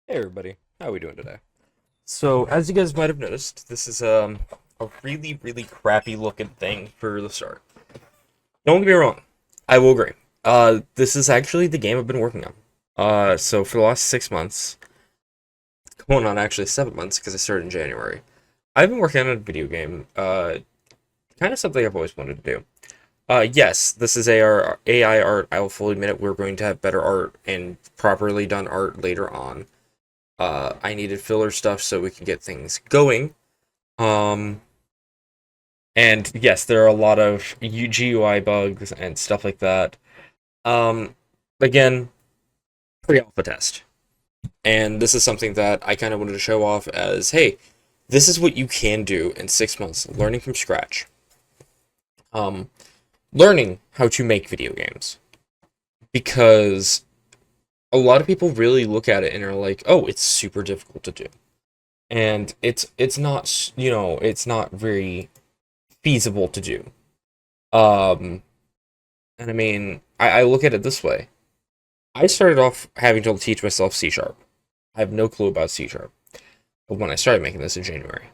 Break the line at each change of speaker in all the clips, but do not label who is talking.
Hey everybody, how are we doing today? So, as you guys might have noticed, this is a really crappy looking thing for the start. Don't get me wrong, I will agree. This is actually the game I've been working on. So for the last 6 months, going on actually 7 months because I started in January, I've been working on a video game. Kind of something I've always wanted to do. Yes, this is AI art. I will fully admit it. We're going to have better art and properly done art later on. I needed filler stuff so we can get things going. Um, and yes, there are a lot of GUI bugs and stuff like that. Um, again, pre-alpha test. And this is something that I kind of wanted to show off as, hey, this is what you can do in 6 months, learning from scratch. Um, learning how to make video games. Because a lot of people really look at it and are like, oh, it's super difficult to do. And it's not, it's not very feasible to do. Um, and I mean, I look at it this way. I started off having to teach myself C sharp. I have no clue about C sharp when I started making this in January.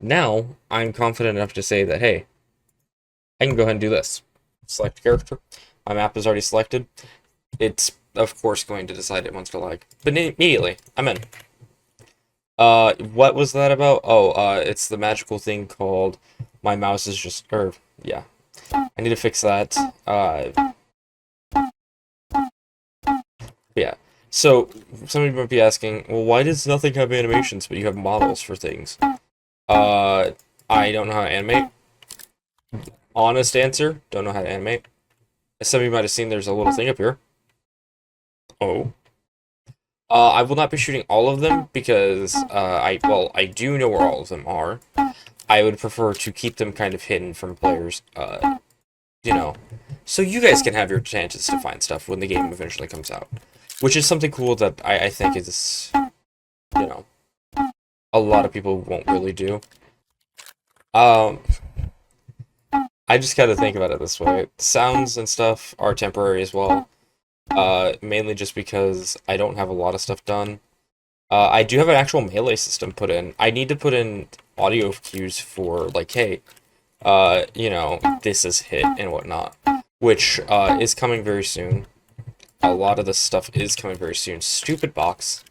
Now, I'm confident enough to say that, hey, I can go ahead and do this. Select character. My map is already selected. It's, of course, going to decide it wants to lag. But immediately, I'm in. What was that about? Oh, it's the magical thing called my mouse is just, yeah. I need to fix that. Yeah. So, somebody might be asking, well, why does nothing have animations, but you have models for things? Uh, I don't know how to animate. Honest answer, don't know how to animate. As some of you might have seen, there's a little thing up here. Oh. I will not be shooting all of them because, I do know where all of them are. I would prefer to keep them kind of hidden from players, you know, so you guys can have your chances to find stuff when the game eventually comes out. Which is something cool that I think is, you know, a lot of people won't really do. Um, I just gotta think about it this way. Sounds and stuff are temporary as well. Mainly just because I don't have a lot of stuff done. I do have an actual melee system put in. I need to put in audio cues for, like, hey, this is hit and whatnot, which is coming very soon. A lot of this stuff is coming very soon. Stupid box.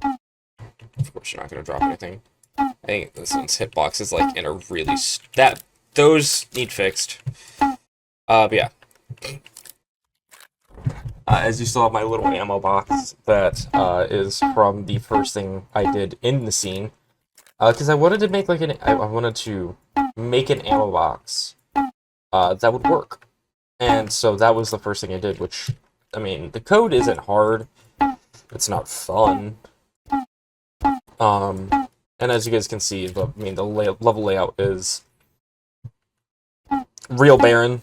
Of course, you're not gonna drop anything. I think this one's hitbox is like in a really that those need fixed. But yeah. As you saw, my little ammo box that is from the first thing I did in the scene. Because I wanted to make like I wanted to make an ammo box that would work. And so that was the first thing I did, which, I mean, the code isn't hard. It's not fun. And as you guys can see, the level layout is real barren.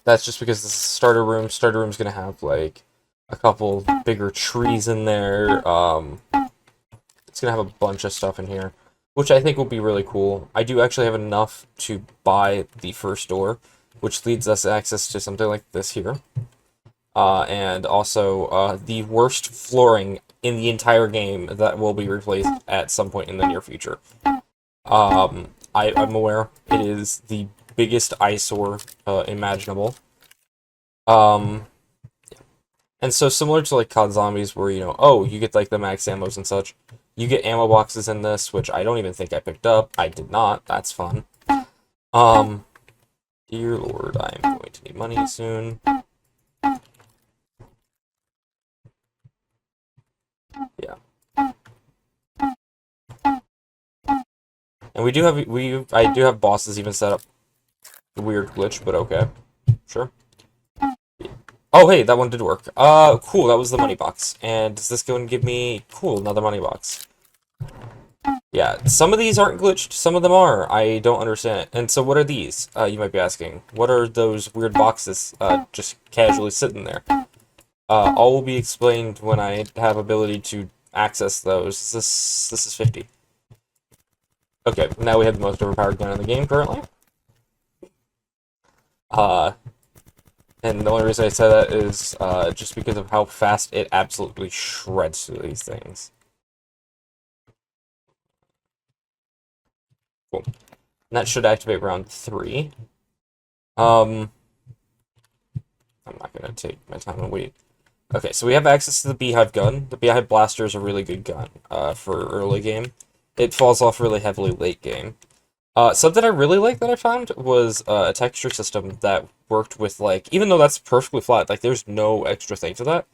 That's just because this is starter room. Starter room's gonna have like a couple bigger trees in there. It's gonna have a bunch of stuff in here, which I think will be really cool. I do actually have enough to buy the first door, which leads us access to something like this here. And also the worst flooring in the entire game that will be replaced at some point in the near future. I'm aware it is the biggest eyesore imaginable. And so similar to like COD Zombies, where you get like the max ammos and such. You get ammo boxes in this, which I don't even think I picked up. I did not. That's fun. Dear Lord, I am going to need money soon. Yeah. And I do have bosses even set up. Weird glitch, but okay. Sure. Oh, hey, that one did work. Cool, that was the money box. And does this go and give me... Cool, another money box. Yeah, some of these aren't glitched, some of them are. I don't understand it. And so what are these? You might be asking. What are those weird boxes just casually sitting there? All will be explained when I have ability to access those. This is 50. Okay, now we have the most overpowered gun in the game currently. And the only reason I say that is just because of how fast it absolutely shreds through these things. Cool. And that should activate round 3. I'm not gonna take my time and wait. Okay, so we have access to the Beehive gun. The Beehive Blaster is a really good gun for early game. It falls off really heavily late game. Something I really like that I found was a texture system that worked with, like, even though that's perfectly flat, like, there's no extra thing to that,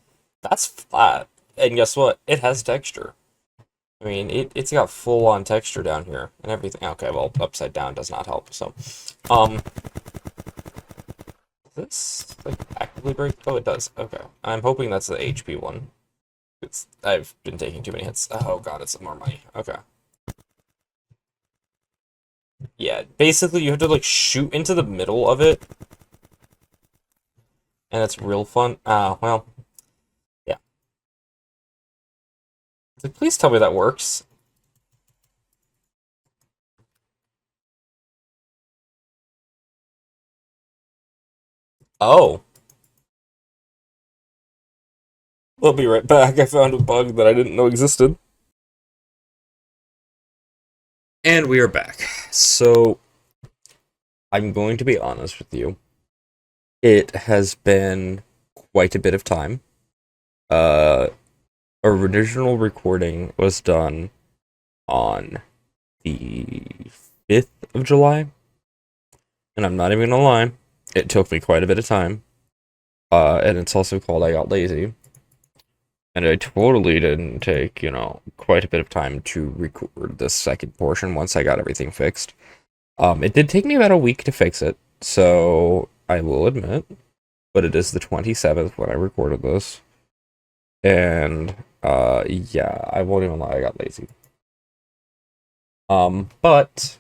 that's flat. And guess what? It has texture. I mean, it's got full-on texture down here and everything. Okay, well, upside down does not help, so. This, like, actively break? Oh, it does. Okay. I'm hoping that's the HP one. I've been taking too many hits. Oh god, it's more money. Okay. Yeah, basically you have to, like, shoot into the middle of it. And it's real fun. Well, yeah. Like, please tell me that works. Oh. We'll be right back. I found a bug that I didn't know existed. And we are back. So, I'm going to be honest with you. It has been quite a bit of time. Original recording was done on the 5th of July. And I'm not even gonna lie, it took me quite a bit of time. And it's also called I Got Lazy. And I totally didn't take, quite a bit of time to record the second portion once I got everything fixed. It did take me about a week to fix it, so I will admit, but it is the 27th when I recorded this. And, yeah, I won't even lie, I got lazy. But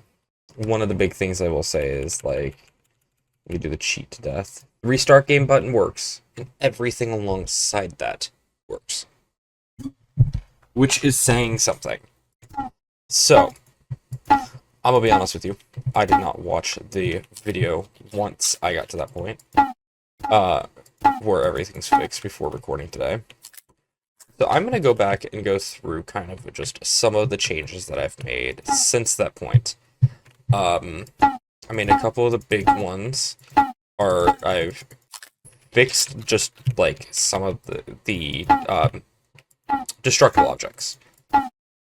one of the big things I will say is, like, let me do the cheat to death. The restart game button works, and everything alongside that works. Which is saying something. So, I'm gonna be honest with you. I did not watch the video once I got to that point. Where everything's fixed before recording today. So I'm gonna go back and go through kind of just some of the changes that I've made since that point. I mean, a couple of the big ones are I've fixed just like some of the destructible objects.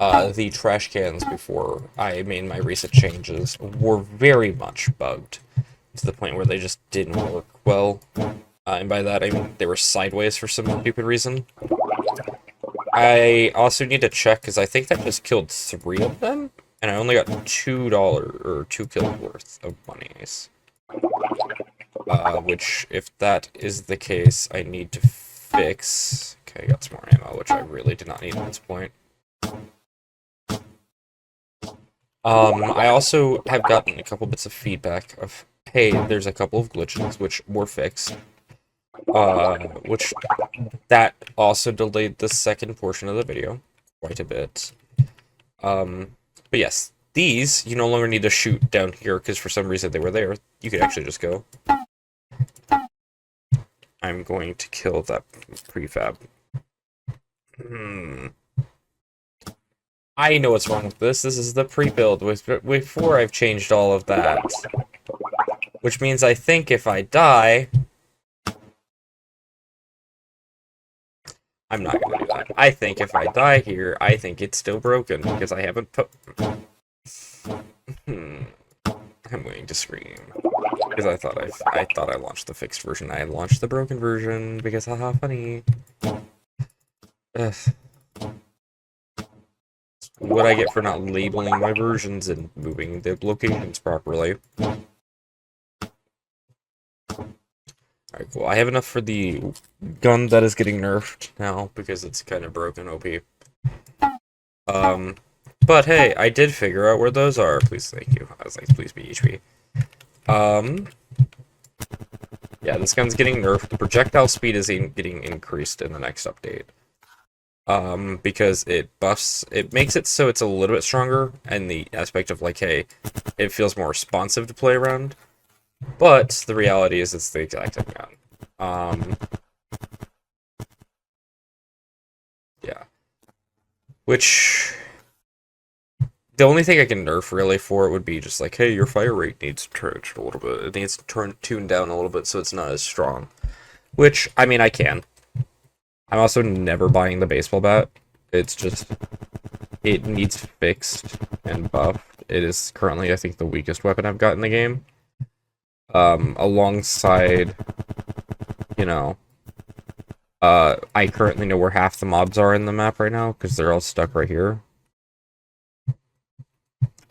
The trash cans before I made my recent changes were very much bugged to the point where they just didn't work well. And by that I mean they were sideways for some stupid reason. I also need to check because I think that just killed 3 of them, and I only got $2 or 2 kills worth of monies. Which, if that is the case, I need to fix. Okay, I got some more ammo, which I really did not need at this point. I also have gotten a couple bits of feedback of, hey, there's a couple of glitches which were fixed. Which that also delayed the second portion of the video quite a bit. But yes, these you no longer need to shoot down here because for some reason they were there. You could actually just go. I'm going to kill that prefab. I know what's wrong with this. This is the pre-build before I've changed all of that. Which means I think if I die... I'm not gonna do that. I think if I die here, I think it's still broken because I haven't put... I'm going to scream. Because I thought I launched the fixed version. I launched the broken version because haha funny. Ugh. What I get for not labeling my versions and moving the locations properly. Alright, cool. I have enough for the gun that is getting nerfed now because it's kind of broken OP. But hey, I did figure out where those are. Please, thank you. I was like, please be HP. Yeah, this gun's getting nerfed. The projectile speed is getting increased in the next update. Because it makes it so it's a little bit stronger, and the aspect of, like, hey, it feels more responsive to play around. But the reality is it's the exact same gun. Um, yeah. Which, the only thing I can nerf really for it would be just like, hey, your fire rate needs to turn a little bit. It needs to tune down a little bit so it's not as strong. Which, I mean, I can. I'm also never buying the baseball bat. It's just, it needs fixed and buffed. It is currently, I think, the weakest weapon I've got in the game. Alongside, you know, I currently know where half the mobs are in the map right now, because they're all stuck right here.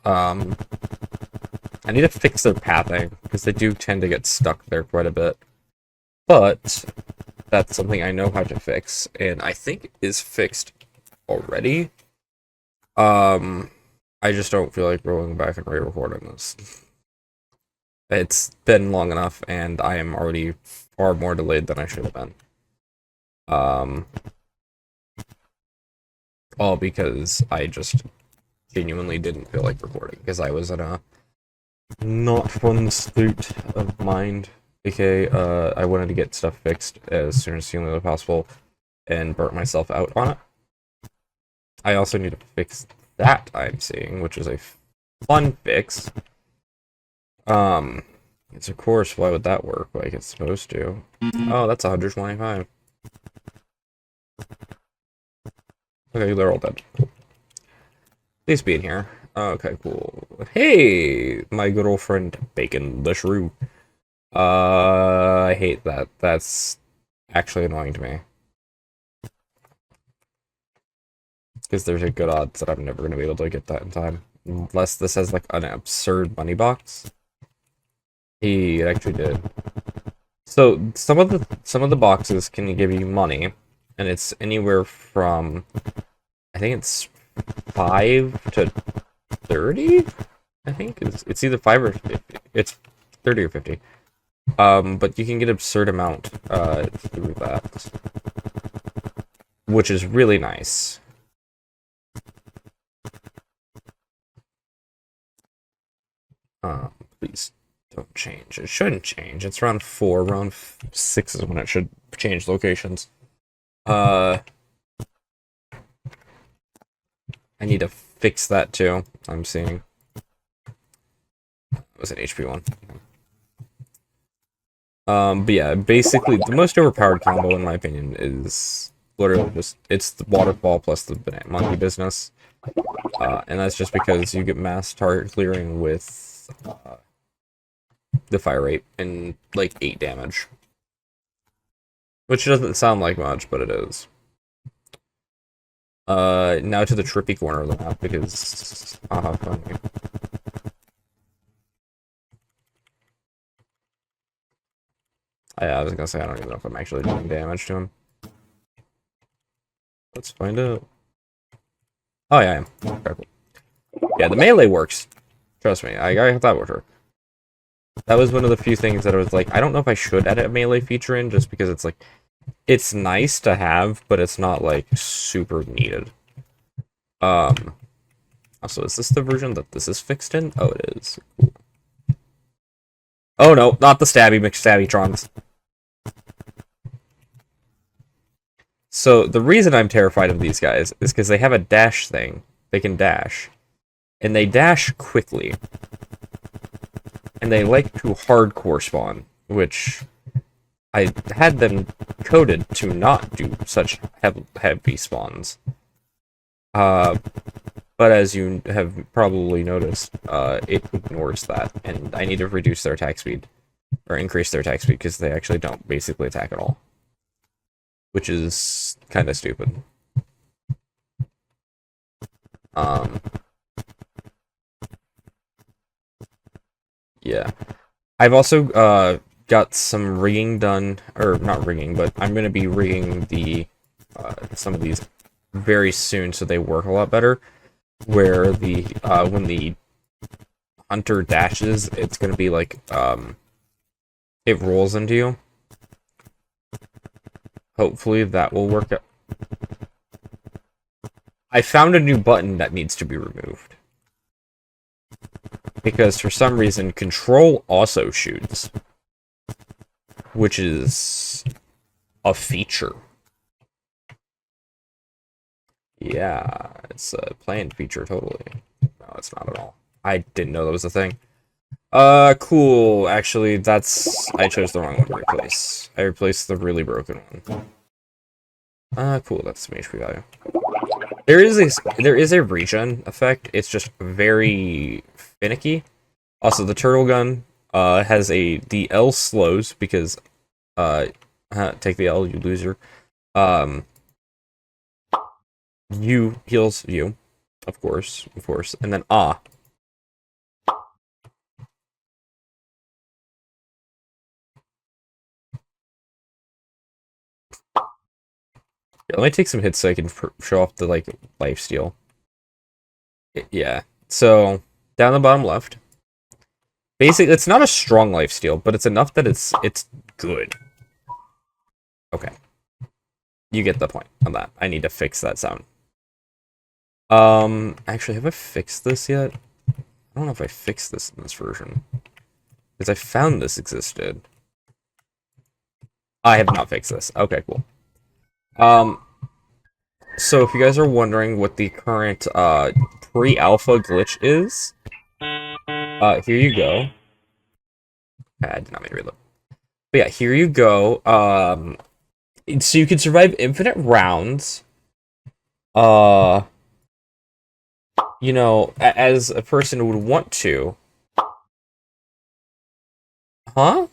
I need to fix their pathing, because they do tend to get stuck there quite a bit. But, that's something I know how to fix, and I think is fixed already. I just don't feel like going back and re-recording this. It's been long enough, and I am already far more delayed than I should have been. All because I just genuinely didn't feel like recording, because I was in a not fun state of mind. Okay, I wanted to get stuff fixed as soon as humanly possible, and burnt myself out on it. I also need to fix that I'm seeing, which is a fun fix. It's of course, why would that work like it's supposed to? Oh, that's 125. Okay, they're all dead. Cool. Please be in here. Okay, cool. Hey, my good old friend Bacon the Shrew. I hate that. That's actually annoying to me. Because there's a good odds that I'm never going to be able to get that in time. Unless this has like an absurd money box. He actually did. So some of the boxes can give you money, and it's anywhere from, I think it's 5 to 30. I think it's either 5 or 50. It's 30 or 50. But you can get absurd amount through that, which is really nice. Please don't change. It shouldn't change. It's around 4, around 6 is when it should change locations. I need to fix that too. I'm seeing. It was an HP one. But yeah, basically the most overpowered combo in my opinion is literally just it's the waterfall plus the monkey business. And that's just because you get mass target clearing with the fire rate and like 8 damage. Which doesn't sound like much, but it is. Now to the trippy corner of the map because funny. I was gonna say I don't even know if I'm actually doing damage to him. Let's find out. Oh yeah, I am. Okay, cool. Yeah, the melee works. Trust me, I thought it would work. That was one of the few things that I was like, I don't know if I should edit a melee feature in, just because it's like, it's nice to have, but it's not like super needed. Also, is this the version that this is fixed in? Oh, it is. Cool. Oh no, not the stabby McStabbytrons. So the reason I'm terrified of these guys is because they have a dash thing. They can dash. And they dash quickly. And they like to hardcore spawn, which I had them coded to not do such heavy spawns. But as you have probably noticed, it ignores that, and I need to reduce their attack speed, or increase their attack speed, because they actually don't basically attack at all. Which is kind of stupid. Yeah. I've also got some rigging done, or not rigging, but I'm going to be rigging the some of these very soon so they work a lot better. Where the when the hunter dashes, it's going to be like it rolls into you. Hopefully that will work out. I found a new button that needs to be removed. Because for some reason, control also shoots. which is a feature. Yeah, it's a planned feature totally. No, it's not at all. I didn't know that was a thing. Cool. Actually, I chose the wrong one to replace. I replaced the really broken one. Cool. That's some HP value. There is a regen effect. It's just very finicky. Also, the turtle gun has the L slows because take the L, you loser. U heals you, of course, and then Yeah, let me take some hits so I can show off the like life steal. Yeah. So down the bottom left. Basically, it's not a strong life steal, but it's enough that it's good. Okay. You get the point on that. I need to fix that sound. Actually, have I fixed this yet? I don't know if I fixed this in this version. Because I found this existed. I have not fixed this. Okay, cool. So if you guys are wondering what the current pre-alpha glitch is, here you go. I did not mean to reload. But yeah, here you go. So you can survive infinite rounds. You know, as a person would want to. Huh?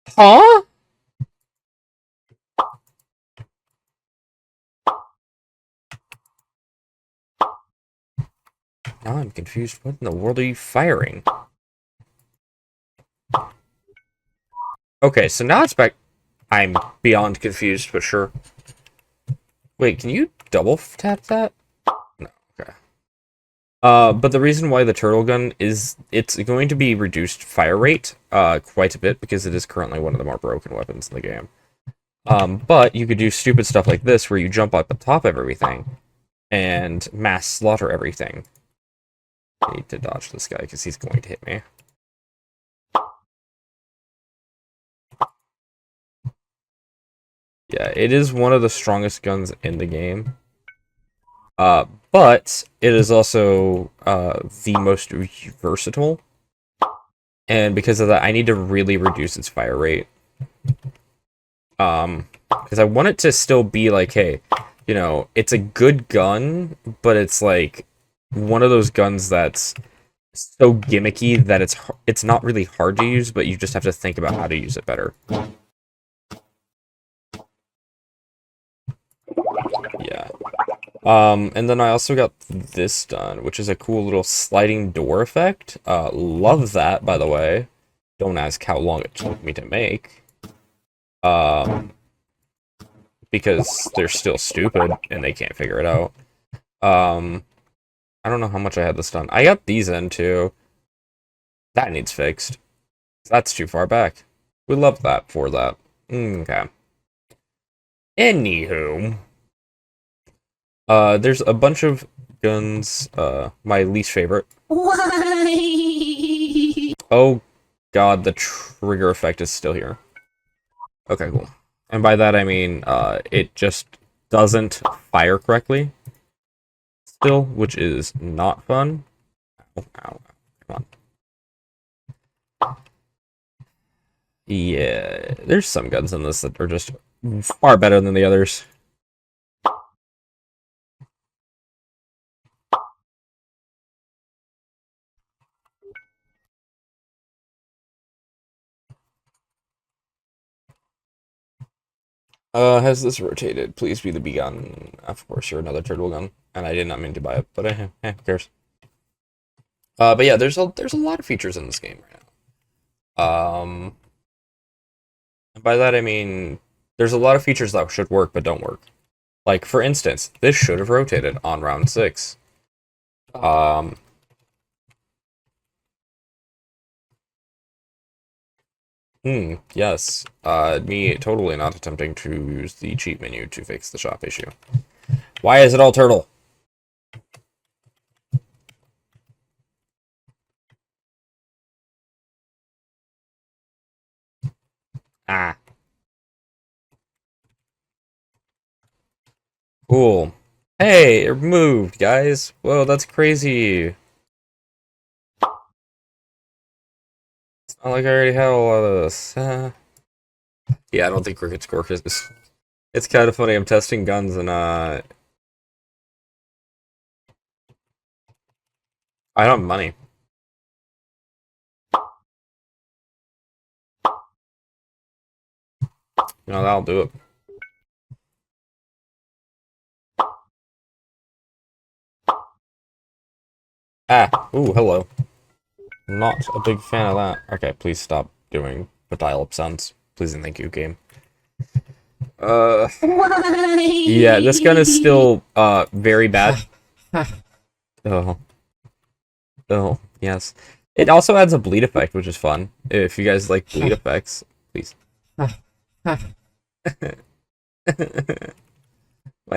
Huh? Now I'm confused. What in the world are you firing? Okay, so now it's back. I'm beyond confused, but sure. Wait, can you double tap that? No, okay. But the reason why the turtle gun is it's going to be reduced fire rate quite a bit because it is currently one of the more broken weapons in the game. But you could do stupid stuff like this where you jump up on top of everything and mass slaughter everything. I need to dodge this guy because he's going to hit me. Yeah, it is one of the strongest guns in the game. But it is also the most versatile. And because of that, I need to really reduce its fire rate. Because I want it to still be like, hey, you know, it's a good gun, but it's like one of those guns that's so gimmicky that it's not really hard to use, but you just have to think about how to use it better. Yeah. And then I also got this done, which is a cool little sliding door effect. Love that, by the way. Don't ask how long it took me to make. Because they're still stupid and they can't figure it out. I don't know how much I had this done. I got these in too. That needs fixed. That's too far back. We love that for that. Okay. Anywho. There's a bunch of guns. My least favorite.
Why?
Oh god, the trigger effect is still here. Okay, cool. And by that I mean, it just doesn't fire correctly. Still, which is not fun. Ow, ow, come on. Yeah, there's some guns in this that are just far better than the others. Has this rotated? Please be the B gun. Of course, you're another turtle gun, and I did not mean to buy it, but who cares? But yeah, there's a lot of features in this game right now. And by that I mean there's a lot of features that should work but don't work. Like for instance, this should have rotated on round 6. Yes. Me totally not attempting to use the cheat menu to fix the shop issue. Why is it all turtle? Ah, cool. Hey, it moved, guys. Whoa, that's crazy. It's not like I already had a lot of this. Yeah, I don't think Cricket Score is. It's kind of funny. I'm testing guns and I don't have money. No, that'll do it. Ah, ooh, hello. Not a big fan of that. Okay, please stop doing the dial-up sounds. Please and thank you, game.
Why?
Yeah, this gun is still very bad. Oh, oh, yes. It also adds a bleed effect, which is fun. If you guys like bleed effects, please. Why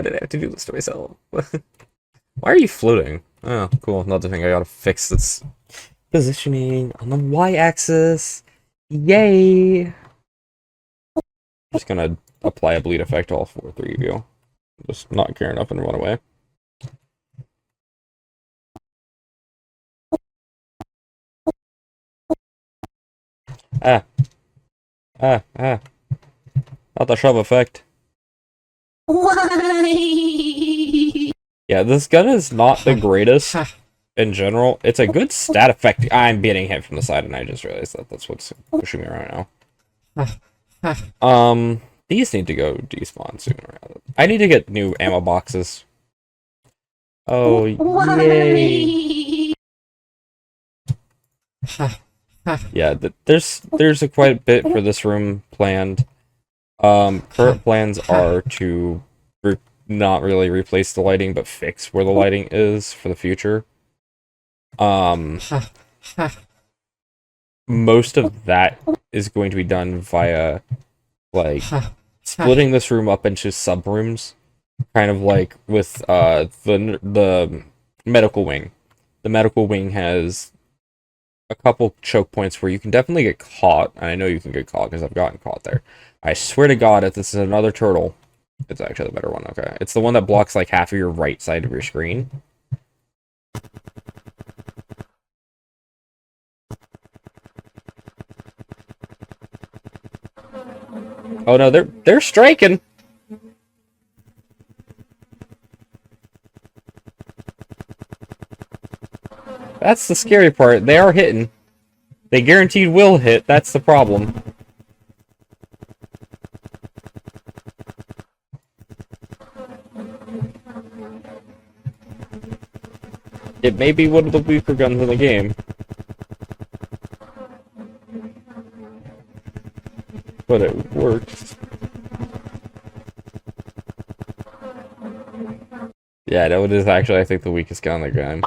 did I have to do this to myself? Why are you floating? Oh, cool. Another thing I gotta fix its positioning on the y-axis. Yay! Just gonna apply a bleed effect to all three of you. Just not care enough and run away. Ah, ah. Not the shove effect.
Why?
Yeah, this gun is not the greatest in general. It's a good stat effect. I'm getting hit from the side, and I just realized that that's what's pushing me around now. These need to go despawn sooner. I need to get new ammo boxes. Oh, yay!
Why?
Yeah, there's a quite a bit for this room planned. Current plans are to not really replace the lighting, but fix where the lighting is for the future. Um, most of that is going to be done via like splitting this room up into sub rooms, kind of like with the medical wing. The medical wing has a couple choke points where you can definitely get caught, and I know you can get caught because I've gotten caught there. I swear to God, if this is another turtle, it's actually the better one. Okay, it's the one that blocks like half of your right side of your screen. Oh no, they're striking. That's the scary part. They are hitting. They guaranteed will hit. That's the problem. It may be one of the weaker guns in the game, but it works. Yeah, no, it is actually, I think, the weakest gun in the game.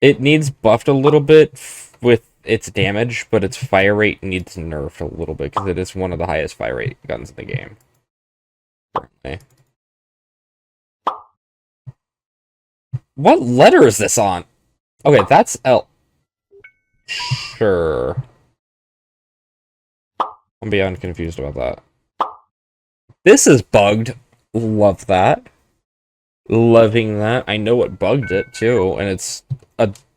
It needs buffed a little bit with its damage, but its fire rate needs nerfed a little bit because it is one of the highest fire rate guns in the game. Currently. What letter is this on? Okay, that's L. Sure. I'm beyond confused about that. This is bugged. Love that. Loving that. I know what bugged it too, and it's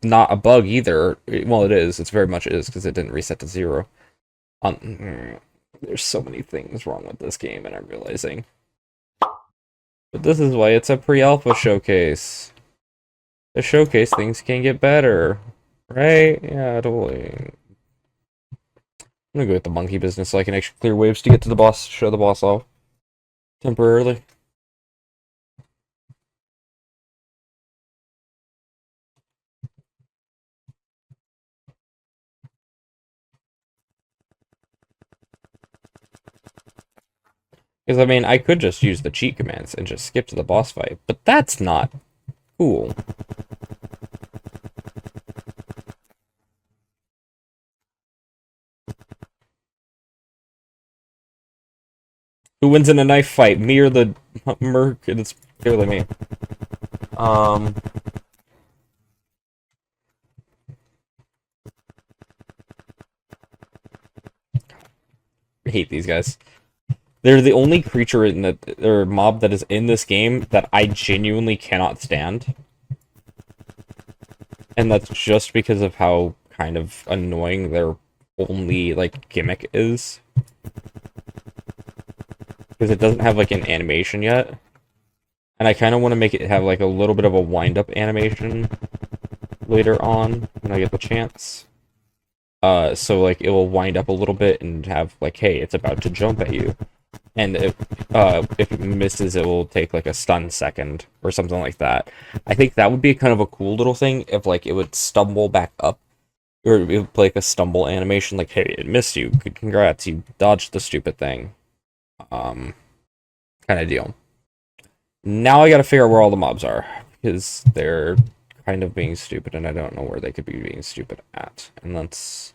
not a bug either. Well, it is. It's very much is because it didn't reset to 0. There's so many things wrong with this game, and I'm realizing. But this is why it's a pre-alpha showcase. The showcase things can get better, right? Yeah, totally. I'm gonna go with the monkey business so I can actually clear waves to get to the boss, show the boss off temporarily. Because, I mean, I could just use the cheat commands and just skip to the boss fight, but that's not cool. Who wins in a knife fight, me or the merc? It's clearly me. hate these guys. They're the only creature in the or mob that is in this game that I genuinely cannot stand. And that's just because of how kind of annoying their only like gimmick is. Because it doesn't have like an animation yet. And I kind of want to make it have like a little bit of a wind-up animation later on when I get the chance. So like it will wind up a little bit and have like, hey, it's about to jump at you. And if it misses, it will take like a stun second or something like that. I think that would be kind of a cool little thing if like it would stumble back up, or it would play like a stumble animation, like, hey, it missed you. Good, congrats, you dodged the stupid thing. Kind of deal. Now I gotta figure out where all the mobs are, because they're kind of being stupid, and I don't know where they could be being stupid at. And that's...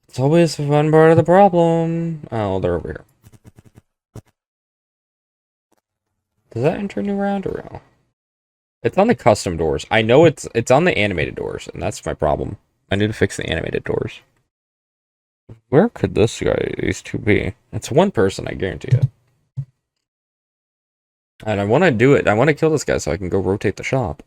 It's always a fun part of the problem. Oh, they're over here. Does that enter a new round or no? It's on the custom doors. I know it's on the animated doors, and that's my problem. I need to fix the animated doors. Where could these two be? It's one person, I guarantee it. And I want to do it. I want to kill this guy so I can go rotate the shop.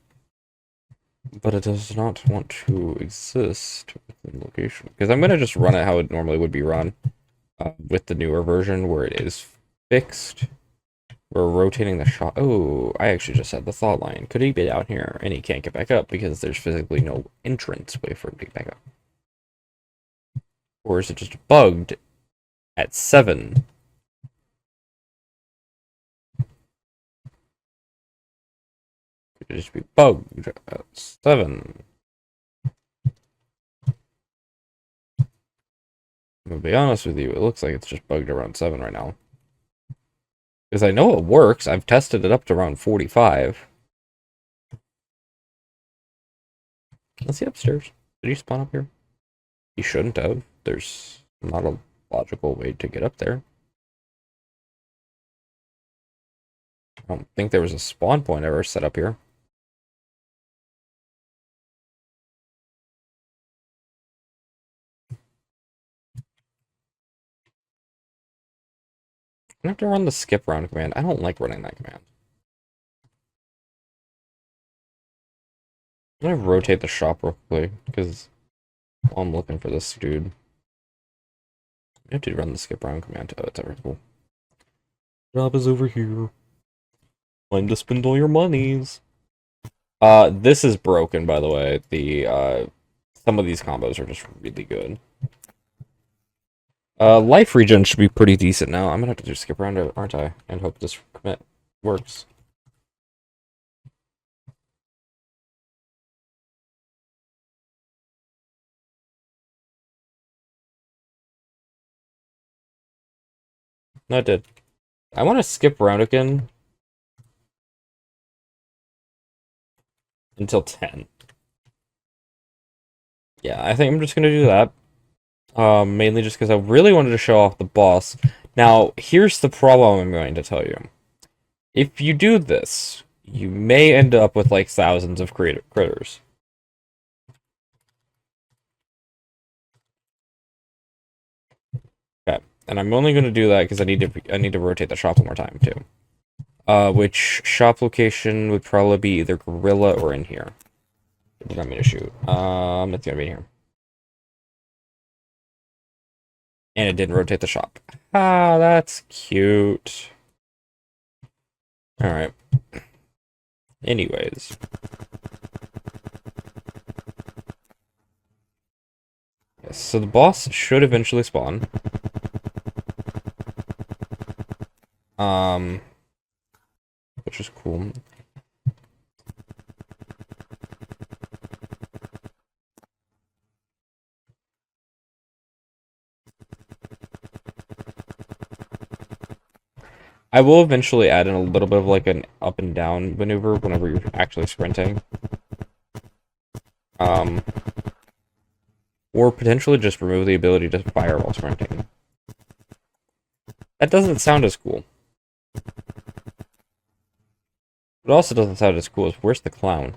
But it does not want to exist within location. Because I'm going to just run it how it normally would be run. With the newer version where it is fixed. We're rotating the shop. Oh, I actually just had the thought line. Could he be down here? And he can't get back up because there's physically no entrance way for him to get back up. Or is it just bugged at 7? Could it just be bugged at 7? I'm gonna be honest with you, it looks like it's just bugged around 7 right now. Because I know it works. I've tested it up to around 45. Let's see upstairs. Did you spawn up here? You shouldn't have. There's not a logical way to get up there. I don't think there was a spawn point ever set up here. I have to run the skip round command. I don't like running that command. I'm gonna rotate the shop real quick, because while I'm looking for this dude. I have to run the skip round command. Oh, it's over. Cool. Job is over here. Time to spend all your monies. This is broken, by the way. Some of these combos are just really good. Life regen should be pretty decent now. I'm gonna have to do skip round, aren't I? And hope this commit works. No, it did. I want to skip round again until 10. Yeah, I think I'm just gonna do that. Mainly just because I really wanted to show off the boss. Now, here's the problem I'm going to tell you. If you do this, you may end up with like thousands of critters. Okay, and I'm only going to do that because I need to rotate the shop one more time too. Which shop location would probably be either gorilla or in here. What did you want me to shoot? It's gonna be in here. And it didn't rotate the shop. Ah, that's cute. Alright. Anyways. Yes, so the boss should eventually spawn. Which is cool. I will eventually add in a little bit of like an up and down maneuver whenever you're actually sprinting. Or potentially just remove the ability to fire while sprinting. That doesn't sound as cool. It also doesn't sound as cool as where's the clown?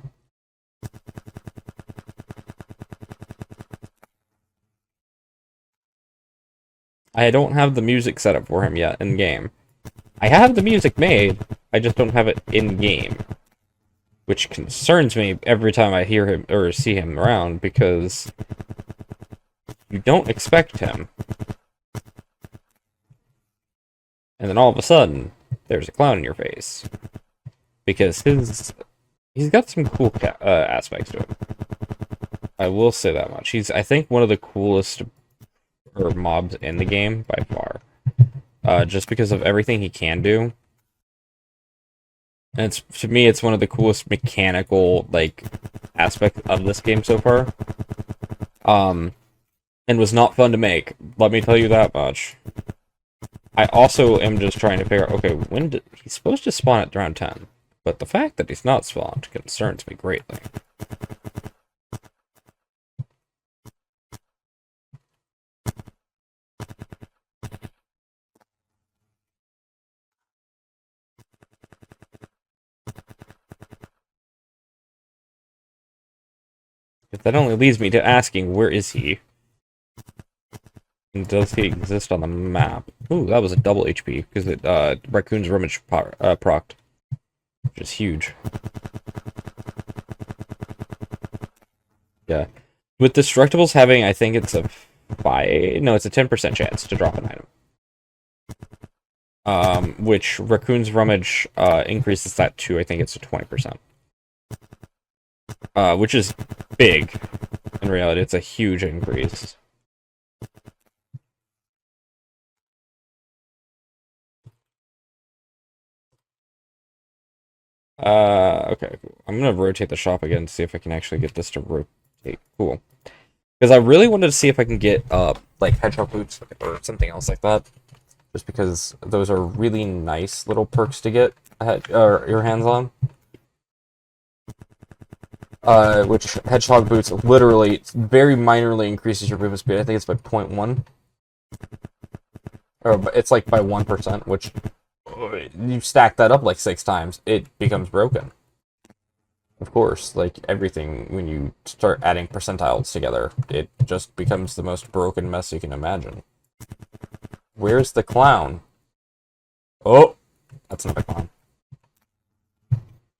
I don't have the music set up for him yet in game. I have the music made, I just don't have it in game, which concerns me every time I hear him or see him around because you don't expect him, and then all of a sudden there's a clown in your face because he's got some cool aspects to him. I will say that much. He's, I think, one of the coolest or mobs in the game by far, just because of everything he can do. And it's, to me, it's one of the coolest mechanical like aspects of this game so far. Um, and was not fun to make. Let me tell you that much. I also am just trying to figure out, okay, when did he's supposed to spawn at around 10, but the fact that he's not spawned concerns me greatly. If that only leads me to asking, where is he? And does he exist on the map? Ooh, that was a double HP, because it, Raccoon's Rummage procced, which is huge. Yeah. With Destructibles having, I think it's a 5... No, it's a 10% chance to drop an item. Which Raccoon's Rummage, increases that to, I think it's a 20%. Which is big. In reality, it's a huge increase. Okay, cool. I'm gonna rotate the shop again to see if I can actually get this to rotate. Cool. Because I really wanted to see if I can get, like, hedgehog boots or something else like that. Just because those are really nice little perks to get your hands on. Which hedgehog boots literally very minorly increases your movement speed. I think it's by 0.1. Or it's like by 1%, which you stack that up like 6 times, it becomes broken. Of course, like everything, when you start adding percentiles together, it just becomes the most broken mess you can imagine. Where's the clown? Oh, that's not a clown.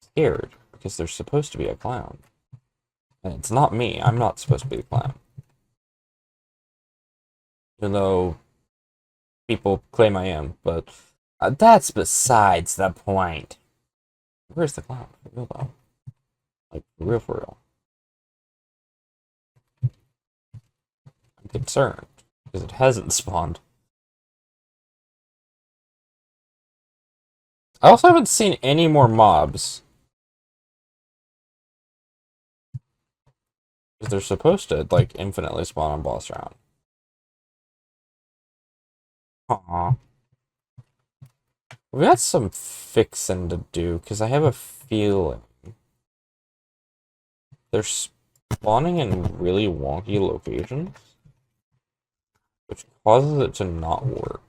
Scared, because there's supposed to be a clown. And it's not me, I'm not supposed to be the clown. Even though people claim I am, but that's besides the point. Where's the clown? For real though. Like, for real. I'm concerned, because it hasn't spawned. I also haven't seen any more mobs. Because they're supposed to, like, infinitely spawn on boss round. Aww. We got some fixing to do, because I have a feeling they're spawning in really wonky locations, which causes it to not work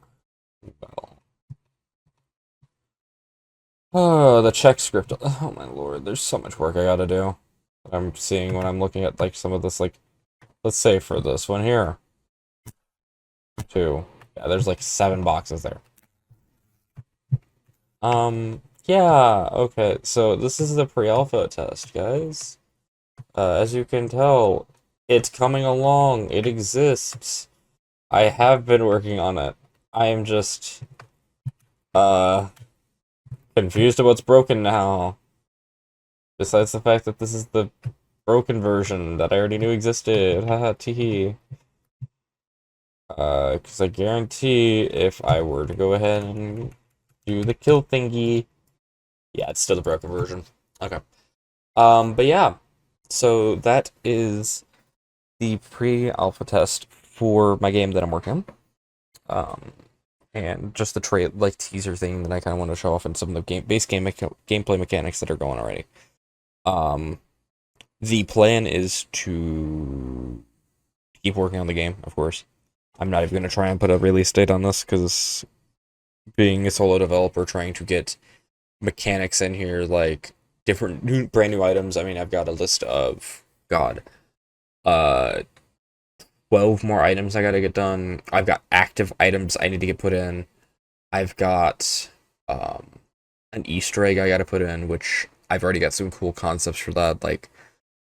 well. Oh, the check script. Oh my lord, there's so much work I gotta do. I'm seeing when I'm looking at, like, some of this, like, let's say for this one here. 2. Yeah, there's like 7 boxes there. Yeah, okay, so this is the pre-alpha test, guys. As you can tell, it's coming along, it exists. I have been working on it. I am just, confused at what's broken now. Besides the fact that this is the broken version that I already knew existed. Haha, teehee. Because I guarantee if I were to go ahead and do the kill thingy, yeah, it's still the broken version. Okay. But yeah, so that is the pre-alpha test for my game that I'm working on. And just the like teaser thing that I kind of want to show off and some of the gameplay mechanics that are going already. The plan is to keep working on the game, of course. I'm not even going to try and put a release date on this, because being a solo developer, trying to get mechanics in here, like different brand new items. I mean, I've got a list of, God, 12 more items I gotta get done. I've got active items I need to get put in. I've got an Easter egg I gotta put in, which I've already got some cool concepts for that, like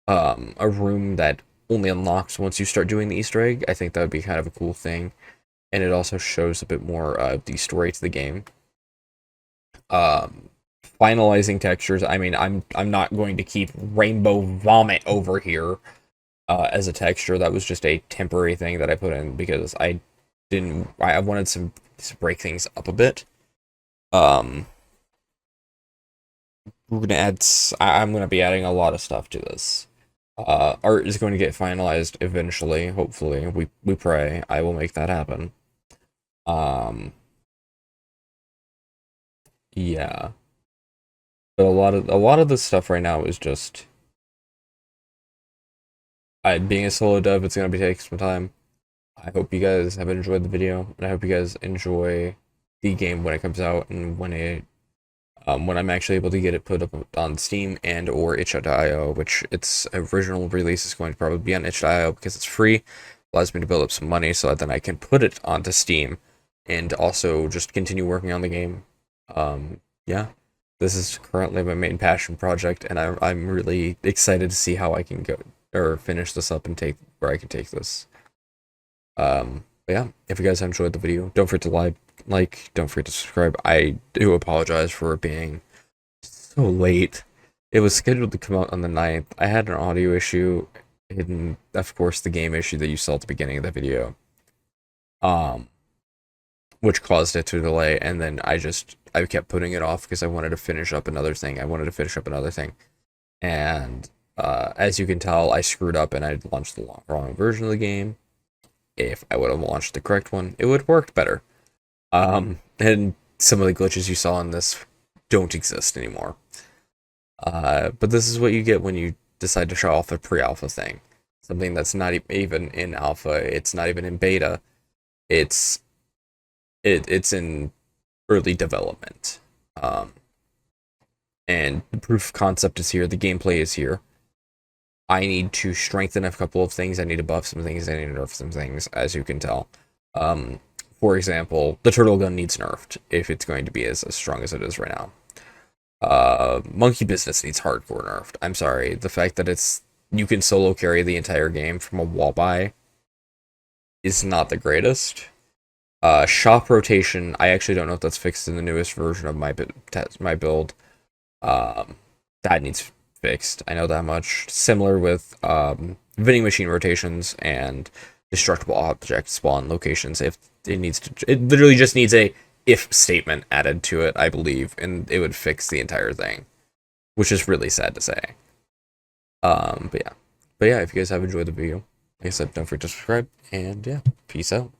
a room that only unlocks once you start doing the Easter egg. I think that would be kind of a cool thing, and it also shows a bit more of the story to the game. Um, Finalizing textures. I mean, I'm not going to keep rainbow vomit over here as a texture. That was just a temporary thing that I put in because I wanted to break things up a bit. Um, we're gonna add. I'm gonna be adding a lot of stuff to this. Art is going to get finalized eventually. Hopefully, we pray. I will make that happen. Um, yeah, but a lot of the stuff right now is just. Being a solo dev, it's gonna be taking some time. I hope you guys have enjoyed the video, and I hope you guys enjoy the game when it comes out and when I'm actually able to get it put up on Steam and or itch.io, which its original release is going to probably be on itch.io because it's free, allows me to build up some money so that then I can put it onto Steam and also just continue working on the game. Yeah, this is currently my main passion project, and I'm really excited to see how I can go or finish this up and take where I can take this. But yeah, if you guys have enjoyed the video, don't forget to don't forget to subscribe. I do apologize for being so late. It was scheduled to come out on the 9th. I had an audio issue, and of course the game issue that you saw at the beginning of the video. Which caused it to delay, and then I kept putting it off because I wanted to finish up another thing. And as you can tell, I screwed up and I launched the wrong version of the game. If I would have launched the correct one, it would have worked better. And some of the glitches you saw in this don't exist anymore. But this is what you get when you decide to show off a pre-alpha thing. Something that's not even in alpha, it's not even in beta. It's in early development. And the proof of concept is here, the gameplay is here. I need to strengthen a couple of things, I need to buff some things, I need to nerf some things, as you can tell. For example, the turtle gun needs nerfed if it's going to be as strong as it is right now. Monkey Business needs hardcore nerfed. I'm sorry, the fact that you can solo carry the entire game from a wall buy is not the greatest. Shop rotation, I actually don't know if that's fixed in the newest version of my build. That needs fixed. I know that much. Similar with vending machine rotations and destructible object spawn locations. If it literally just needs a if statement added to it, I believe, and it would fix the entire thing, which is really sad to say. But yeah, if you guys have enjoyed the video, like I said, don't forget to subscribe, and yeah, peace out.